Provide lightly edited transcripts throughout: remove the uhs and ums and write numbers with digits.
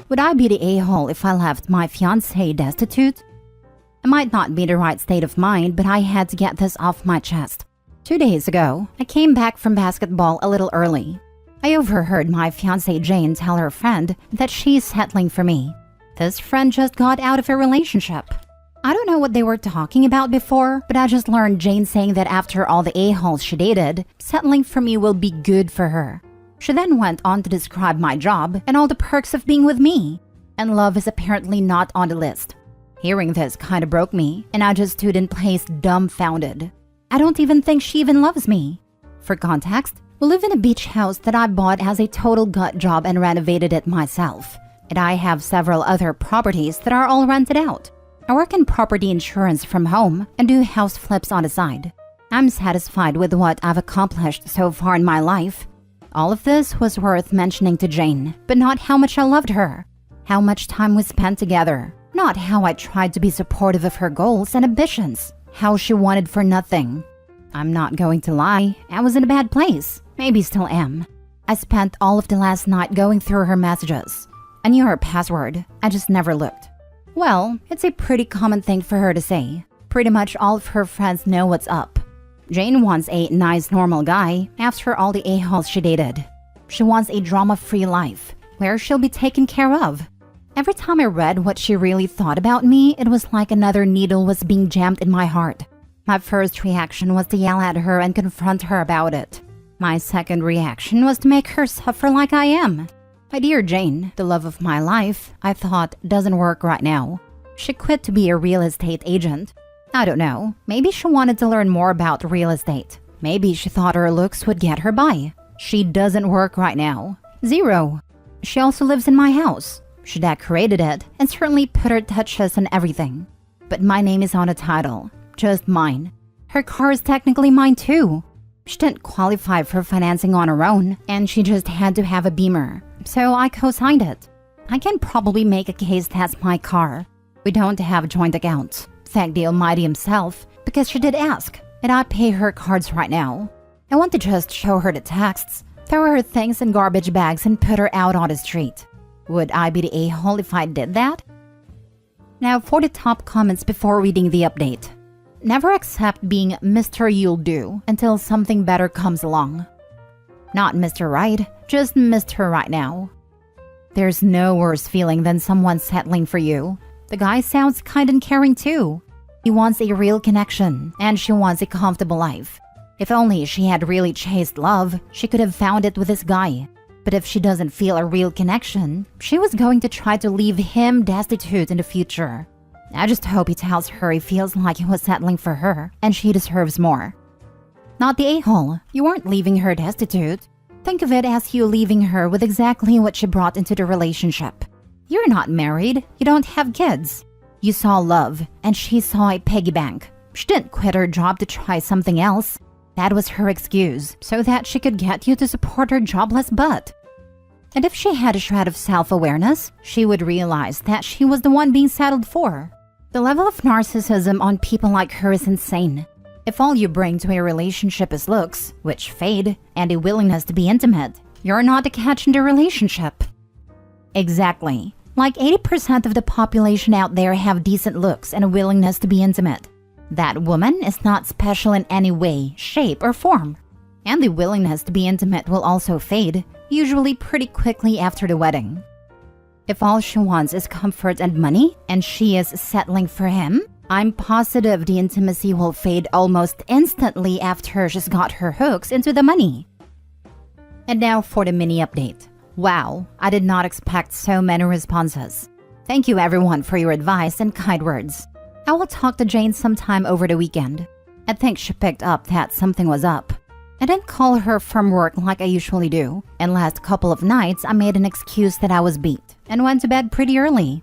Would I be the a-hole if I left my fiancé destitute? It might not be the right state of mind, but I had to get this off my chest. 2 days ago, I came back from basketball a little early. I overheard my fiancée Jane tell her friend that she's settling for me. This friend just got out of a relationship. I don't know what they were talking about before, but I just learned Jane saying that after all the a-holes she dated, settling for me will be good for her. She then went on to describe my job and all the perks of being with me. And love is apparently not on the list. Hearing this kind of broke me, and I just stood in place dumbfounded. I don't even think she even loves me. For context, we live in a beach house that I bought as a total gut job and renovated it myself. And I have several other properties that are all rented out. I work in property insurance from home and do house flips on the side. I'm satisfied with what I've accomplished so far in my life. All of this was worth mentioning to Jane, but not how much I loved her. How much time we spent together. Not how I tried to be supportive of her goals and ambitions. How she wanted for nothing. I'm not going to lie, I was in a bad place. Maybe still am. I spent all of the last night going through her messages. I knew her password, I just never looked. Well, it's a pretty common thing for her to say. Pretty much all of her friends know what's up. Jane wants a nice normal guy after all the a-holes she dated. She wants a drama-free life, where she'll be taken care of. Every time I read what she really thought about me, it was like another needle was being jammed in my heart. My first reaction was to yell at her and confront her about it. My second reaction was to make her suffer like I am. My dear Jane, the love of my life, I thought doesn't work right now. She quit to be a real estate agent. I don't know, maybe she wanted to learn more about real estate. Maybe she thought her looks would get her by. She doesn't work right now. Zero. She also lives in my house. She decorated it and certainly put her touches on everything. But my name is on the title, just mine. Her car is technically mine too. She didn't qualify for financing on her own, and she just had to have a Beamer, so I co-signed it. I can probably make a case that's my car. We don't have joint accounts, thank the Almighty himself, because she did ask, and I pay her cards right now. I want to just show her the texts, throw her things in garbage bags and put her out on the street. Would I be the a-hole if I did that? Now for the top comments before reading the update. Never accept being Mr. You'll Do until something better comes along. Not Mr. Right, just Mr. Right now. There's no worse feeling than someone settling for you. The guy sounds kind and caring too. He wants a real connection, and she wants a comfortable life. If only she had really chased love, she could have found it with this guy. But if she doesn't feel a real connection, she was going to try to leave him destitute in the future. I just hope he tells her he feels like he was settling for her, and she deserves more. Not the a-hole, you weren't leaving her destitute. Think of it as you leaving her with exactly what she brought into the relationship. You're not married, you don't have kids. You saw love, and she saw a piggy bank. She didn't quit her job to try something else. That was her excuse, so that she could get you to support her jobless butt. And if she had a shred of self-awareness, she would realize that she was the one being settled for. The level of narcissism on people like her is insane. If all you bring to a relationship is looks, which fade, and a willingness to be intimate, you're not a catch in the relationship. Exactly. Like 80% of the population out there have decent looks and a willingness to be intimate. That woman is not special in any way, shape, or form. And the willingness to be intimate will also fade, usually pretty quickly after the wedding. If all she wants is comfort and money, and she is settling for him, I'm positive the intimacy will fade almost instantly after she's got her hooks into the money. And now for the mini update. Wow, I did not expect so many responses. Thank you everyone for your advice and kind words. I will talk to Jane sometime over the weekend. I think she picked up that something was up. I didn't call her from work like I usually do, and last couple of nights I made an excuse that I was beat and went to bed pretty early.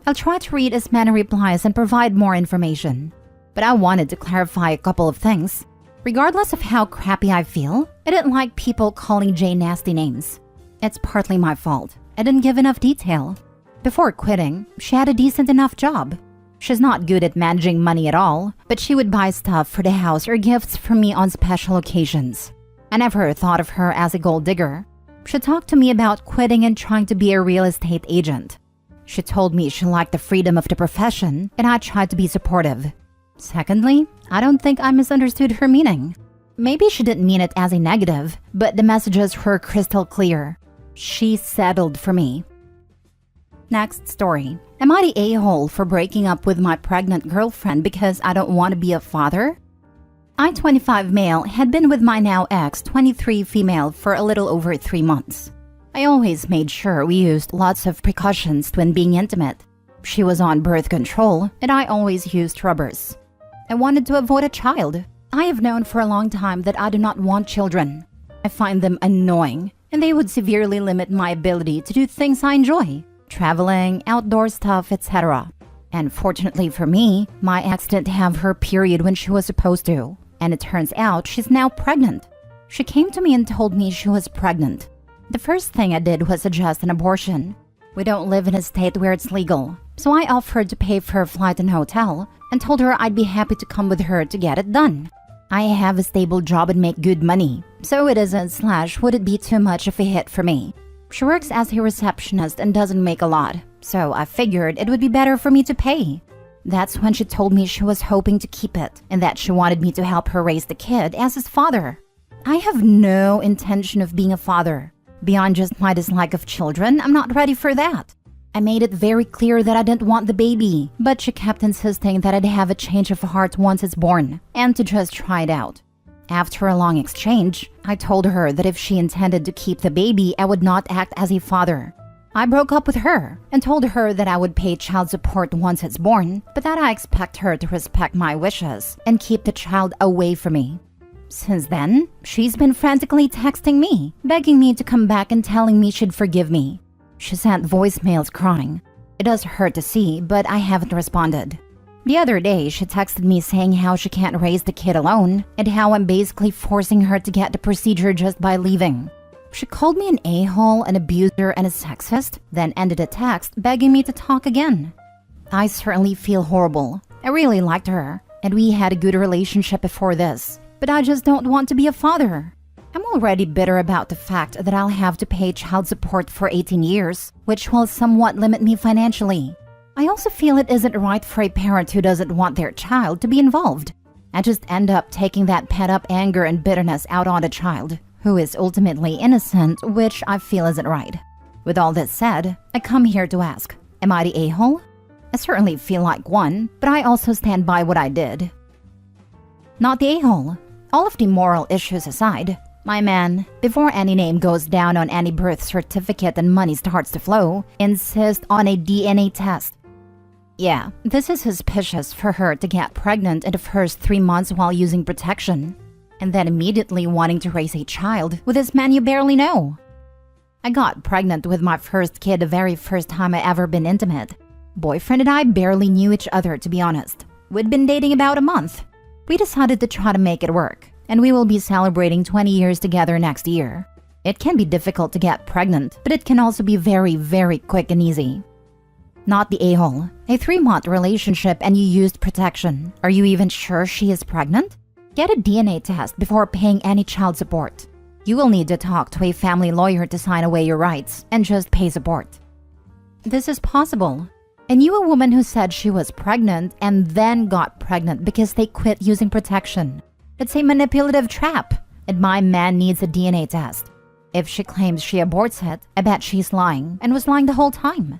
I'll try to read as many replies and provide more information. But I wanted to clarify a couple of things. Regardless of how crappy I feel, I didn't like people calling Jane nasty names. It's partly my fault. I didn't give enough detail. Before quitting, she had a decent enough job. She's not good at managing money at all, but she would buy stuff for the house or gifts for me on special occasions. I never thought of her as a gold digger. She talked to me about quitting and trying to be a real estate agent. She told me she liked the freedom of the profession, and I tried to be supportive. Secondly, I don't think I misunderstood her meaning. Maybe she didn't mean it as a negative, but the messages were crystal clear. She settled for me. Next story. Am I the a-hole for breaking up with my pregnant girlfriend because I don't want to be a father? I, 25 male, had been with my now ex, 23 female, for a little over 3 months. I always made sure we used lots of precautions when being intimate. She was on birth control, and I always used rubbers. I wanted to avoid a child. I have known for a long time that I do not want children. I find them annoying, and they would severely limit my ability to do things I enjoy. Traveling, outdoor stuff, etc. And fortunately for me, my ex didn't have her period when she was supposed to. And it turns out she's now pregnant. She came to me and told me she was pregnant. The first thing I did was suggest an abortion. We don't live in a state where it's legal, so I offered to pay for her flight and hotel and told her I'd be happy to come with her to get it done. I have a stable job and make good money, so it isn't / would it be too much of a hit for me. She works as a receptionist and doesn't make a lot, so I figured it would be better for me to pay. That's when she told me she was hoping to keep it and that she wanted me to help her raise the kid as his father. I have no intention of being a father. Beyond just my dislike of children, I'm not ready for that. I made it very clear that I didn't want the baby, but she kept insisting that I'd have a change of heart once it's born and to just try it out. After a long exchange, I told her that if she intended to keep the baby, I would not act as a father. I broke up with her and told her that I would pay child support once it's born, but that I expect her to respect my wishes and keep the child away from me. Since then, she's been frantically texting me, begging me to come back and telling me she'd forgive me. She sent voicemails crying. It does hurt to see, but I haven't responded. The other day, she texted me saying how she can't raise the kid alone and how I'm basically forcing her to get the procedure just by leaving. She called me an a-hole, an abuser, and a sexist, then ended a text begging me to talk again. I certainly feel horrible. I really liked her, and we had a good relationship before this, but I just don't want to be a father. I'm already bitter about the fact that I'll have to pay child support for 18 years, which will somewhat limit me financially. I also feel it isn't right for a parent who doesn't want their child to be involved. I just end up taking that pent-up anger and bitterness out on the child, who is ultimately innocent, which I feel isn't right. With all this said, I come here to ask, am I the a-hole? I certainly feel like one, but I also stand by what I did. Not the a-hole. All of the moral issues aside, my man, before any name goes down on any birth certificate and money starts to flow, insists on a DNA test. Yeah, this is suspicious for her to get pregnant in the first 3 months while using protection, and then immediately wanting to raise a child with this man you barely know. I got pregnant with my first kid the very first time I ever been intimate. Boyfriend and I barely knew each other, to be honest. We'd been dating about a month. We decided to try to make it work, and we will be celebrating 20 years together next year. It can be difficult to get pregnant, but it can also be very, very quick and easy. Not the a-hole. A 3-month relationship and you used protection. Are you even sure she is pregnant? Get a DNA test before paying any child support. You will need to talk to a family lawyer to sign away your rights and just pay support. This is possible. I knew a woman who said she was pregnant and then got pregnant because they quit using protection. It's a manipulative trap, and my man needs a DNA test. If she claims she aborts it, I bet she's lying and was lying the whole time.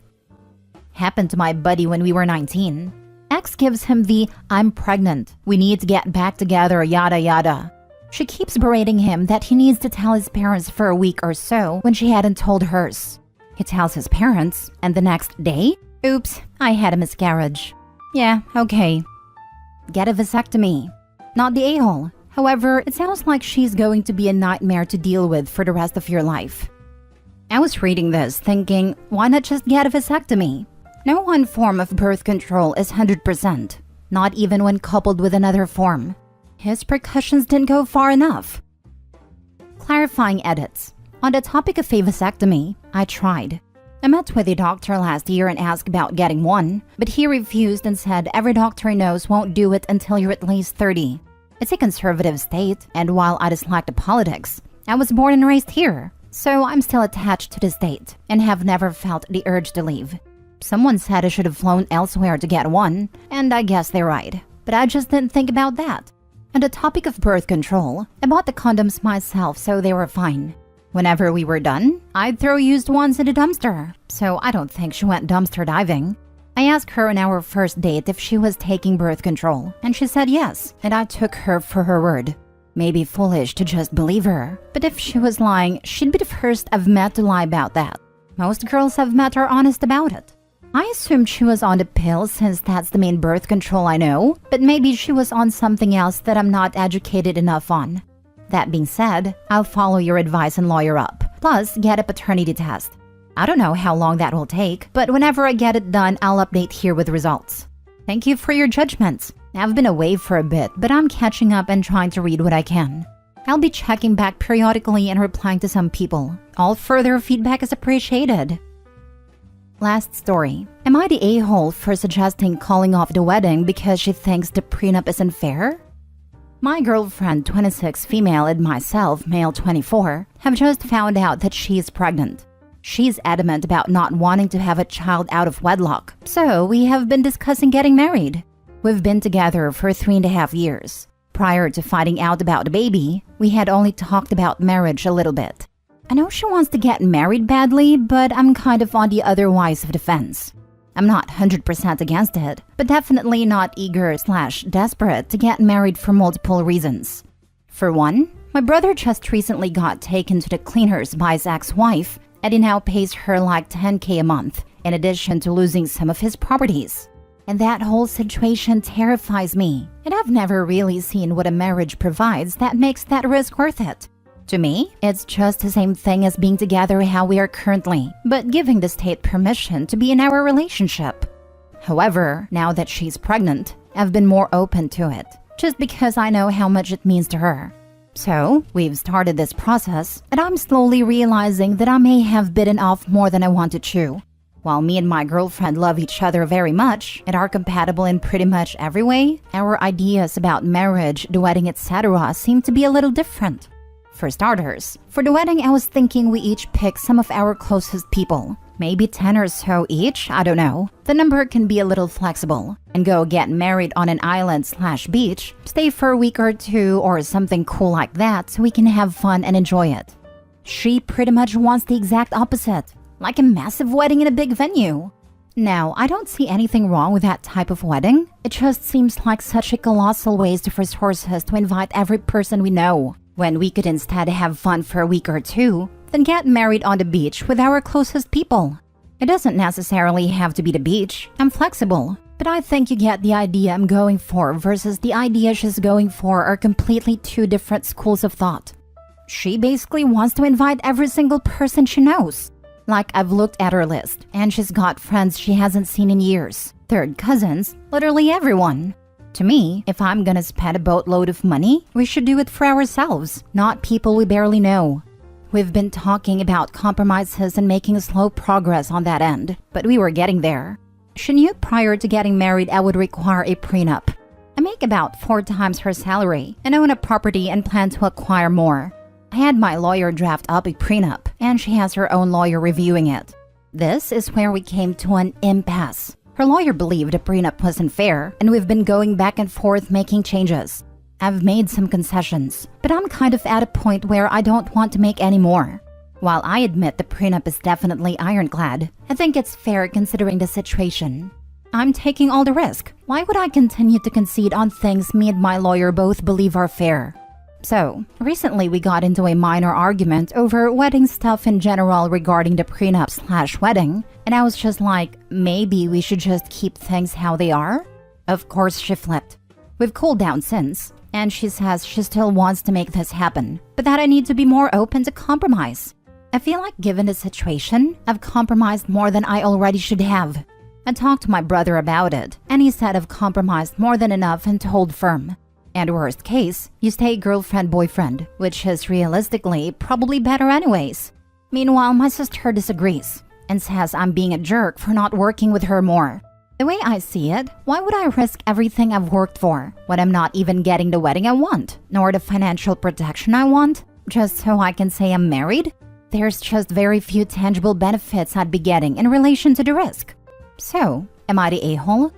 Happened to my buddy when we were 19. Ex gives him the "I'm pregnant, we need to get back together, yada yada." She keeps berating him that he needs to tell his parents for a week or so when she hadn't told hers. He tells his parents, and the next day, oops, I had a miscarriage. Yeah, okay. Get a vasectomy. Not the a-hole. However, it sounds like she's going to be a nightmare to deal with for the rest of your life. I was reading this thinking, why not just get a vasectomy? No one form of birth control is 100%, not even when coupled with another form. His precautions didn't go far enough. Clarifying edits. On the topic of a vasectomy, I tried. I met with a doctor last year and asked about getting one, but he refused and said every doctor he knows won't do it until you're at least 30. It's a conservative state, and while I dislike the politics, I was born and raised here, so I'm still attached to the state and have never felt the urge to leave. Someone said I should have flown elsewhere to get one, and I guess they're right. But I just didn't think about that. On the topic of birth control, I bought the condoms myself, so they were fine. Whenever we were done, I'd throw used ones in the dumpster, so I don't think she went dumpster diving. I asked her on our first date if she was taking birth control, and she said yes, and I took her for her word. Maybe foolish to just believe her, but if she was lying, she'd be the first I've met to lie about that. Most girls I've met are honest about it. I assumed she was on the pill since that's the main birth control I know, but maybe she was on something else that I'm not educated enough on. That being said, I'll follow your advice and lawyer up, plus get a paternity test. I don't know how long that will take, but whenever I get it done, I'll update here with results. Thank you for your judgments. I've been away for a bit, but I'm catching up and trying to read what I can. I'll be checking back periodically and replying to some people. All further feedback is appreciated. Last story. Am I the a-hole for suggesting calling off the wedding because she thinks the prenup isn't fair? My girlfriend, 26 female, and myself, male 24, have just found out that she's pregnant. She's adamant about not wanting to have a child out of wedlock, so we have been discussing getting married. We've been together for 3.5 years. Prior to finding out about the baby, we had only talked about marriage a little bit. I know she wants to get married badly, but I'm kind of on the otherwise of the fence. I'm not 100% against it, but definitely not eager/desperate to get married for multiple reasons. For one, my brother just recently got taken to the cleaners by his ex-wife, and he now pays her like $10K a month, in addition to losing some of his properties. And that whole situation terrifies me, and I've never really seen what a marriage provides that makes that risk worth it. To me, it's just the same thing as being together how we are currently, but giving the state permission to be in our relationship. However, now that she's pregnant, I've been more open to it, just because I know how much it means to her. So, we've started this process, and I'm slowly realizing that I may have bitten off more than I want to chew. While me and my girlfriend love each other very much and are compatible in pretty much every way, our ideas about marriage, the wedding, etc. seem to be a little different. For starters, for the wedding I was thinking we each pick some of our closest people. Maybe 10 or so each, I don't know. The number can be a little flexible. And go get married on an island/beach, stay for a week or two or something cool like that so we can have fun and enjoy it. She pretty much wants the exact opposite. Like a massive wedding in a big venue. Now, I don't see anything wrong with that type of wedding. It just seems like such a colossal waste of resources to invite every person we know, when we could instead have fun for a week or two, then get married on the beach with our closest people. It doesn't necessarily have to be the beach. I'm flexible. But I think you get the idea I'm going for versus the idea she's going for are completely two different schools of thought. She basically wants to invite every single person she knows. Like, I've looked at her list, and she's got friends she hasn't seen in years. Third cousins, literally everyone. To me, if I'm gonna spend a boatload of money, we should do it for ourselves, not people we barely know. We've been talking about compromises and making slow progress on that end, but we were getting there. She knew prior to getting married I would require a prenup. I make about 4 times her salary, and own a property and plan to acquire more. I had my lawyer draft up a prenup, and she has her own lawyer reviewing it. This is where we came to an impasse. Her lawyer believed a prenup wasn't fair, and we've been going back and forth making changes. I've made some concessions, but I'm kind of at a point where I don't want to make any more. While I admit the prenup is definitely ironclad, I think it's fair considering the situation. I'm taking all the risk. Why would I continue to concede on things me and my lawyer both believe are fair? So, recently we got into a minor argument over wedding stuff in general regarding the prenup/wedding, and I was just like, maybe we should just keep things how they are? Of course she flipped. We've cooled down since, and she says she still wants to make this happen, but that I need to be more open to compromise. I feel like given the situation, I've compromised more than I already should have. I talked to my brother about it, and he said I've compromised more than enough and to hold firm. And worst case, you stay girlfriend-boyfriend, which is realistically probably better anyways. Meanwhile, my sister disagrees and says I'm being a jerk for not working with her more. The way I see it, why would I risk everything I've worked for when I'm not even getting the wedding I want, nor the financial protection I want, just so I can say I'm married? There's just very few tangible benefits I'd be getting in relation to the risk. So, am I the a-hole?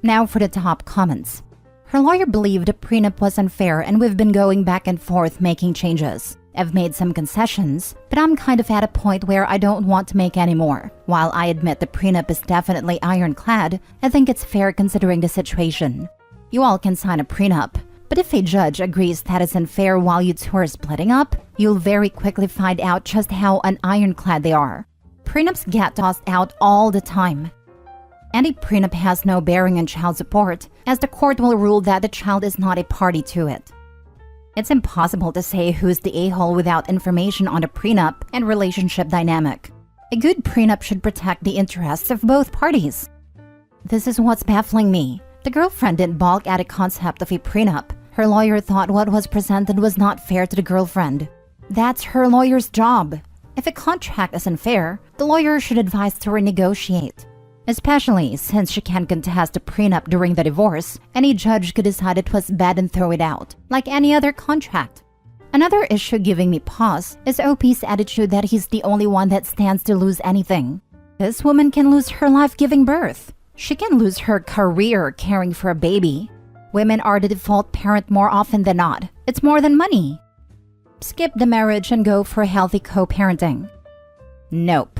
Now for the top comments. Her lawyer believed the prenup was unfair and we've been going back and forth making changes. I've made some concessions, but I'm kind of at a point where I don't want to make any more. While I admit the prenup is definitely ironclad, I think it's fair considering the situation. You all can sign a prenup, but if a judge agrees that it's unfair while you two are splitting up, you'll very quickly find out just how ironclad they are. Prenups get tossed out all the time. And a prenup has no bearing on child support, as the court will rule that the child is not a party to it. It's impossible to say who's the a-hole without information on the prenup and relationship dynamic. A good prenup should protect the interests of both parties. This is what's baffling me. The girlfriend didn't balk at the concept of a prenup. Her lawyer thought what was presented was not fair to the girlfriend. That's her lawyer's job. If a contract is unfair, the lawyer should advise to renegotiate. Especially since she can't contest a prenup during the divorce, any judge could decide it was bad and throw it out, like any other contract. Another issue giving me pause is OP's attitude that he's the only one that stands to lose anything. This woman can lose her life giving birth. She can lose her career caring for a baby. Women are the default parent more often than not. It's more than money. Skip the marriage and go for healthy co-parenting. Nope.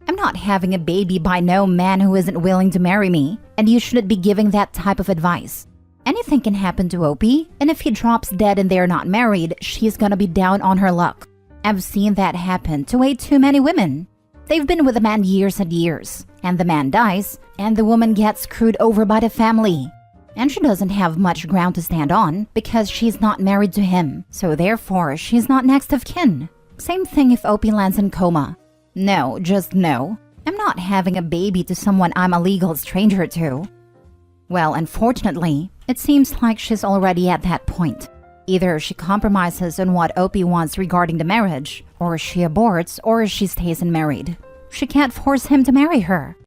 I'm not having a baby by no man who isn't willing to marry me, and you shouldn't be giving that type of advice. Anything can happen to OP, and if he drops dead and they're not married, she's gonna be down on her luck. I've seen that happen to way too many women. They've been with a man years and years, and the man dies, and the woman gets screwed over by the family. And she doesn't have much ground to stand on because she's not married to him, so therefore she's not next of kin. Same thing if OP lands in coma. No, just no. I'm not having a baby to someone I'm a legal stranger to. Well, unfortunately, it seems like she's already at that point. Either she compromises on what OP wants regarding the marriage, or she aborts, or she stays unmarried. She can't force him to marry her.